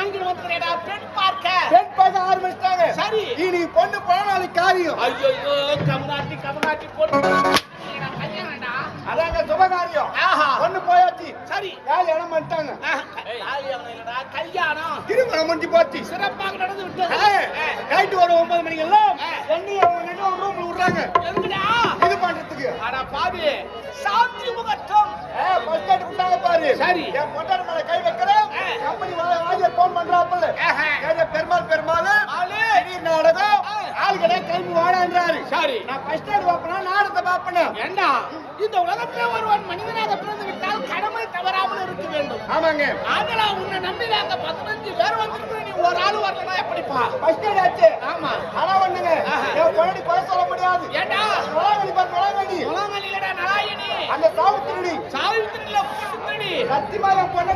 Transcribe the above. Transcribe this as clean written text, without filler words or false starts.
வாங்கிட்டு வந்துக்கிறேடா பெண் பார்க்க. பெண் பார்க்க ஆரம்பிச்சிட்டாங்க. சரி. இனி பொண்ணு பழனாளி காரியம். ஐயோ கமநாட்டி போட்டு கல்யாணம்டா. அதாங்க சுபகாரியம். ஆஹா. பொண்ணு போயாச்சு. சரி. யார் இடம் பண்ணிட்டாங்க. கல்யாணம் திருமணம் முடிஞ்சு போச்சு. சிறப்பாக நடந்து விட்டது. நைட்டு ஒரு 9 மணிக்கு எல்லாம் எண்ணெய் அவங்க ரூம்ல விடுறாங்க. எதுக்குடா? இது பண்றதுக்கு. அட பாவி சாந்தி முகட்டம். பஸ் ஸ்டாண்ட் விட்டாங்க பாரு. சரி. என் பொண்டாட்டி மேல கை வைக்கிறேன். கம்பெனி வாஜர் போன் பண்றாப்பல. பெருமாள் திடீர் நாடகம். ஆளுகடை கிளம்பி வாடான்றாரு. சரி. நான் பஸ் ஸ்டாண்ட் பாப்பனா நாடகத்தை பாப்பேன். ஏண்டா இந்த உலகத்திலே ஒருவன் மனிதனாக பிறந்து விட்டால் கடமை தவறாமல் இருக்க வேண்டும். ஆமாங்க. ஆனா உன்னை நம்பி நாங்க 15 பேர் வந்திருக்கோம். நீ ஒரு ஆள் வரலனா எப்படிப்பா? பஸ் ஸ்டாண்ட் ஆச்சு. ஆமா. ஆனா ஒண்ணுங்க. என் பொண்டாட்டி குறை சொல்ல முடியாது. ஏண்டா நலாங்கடி. நலாயணி. அந்த சாவித்திரி சாவித்திரில போட்டு சத்தியமா என் பொண்ணு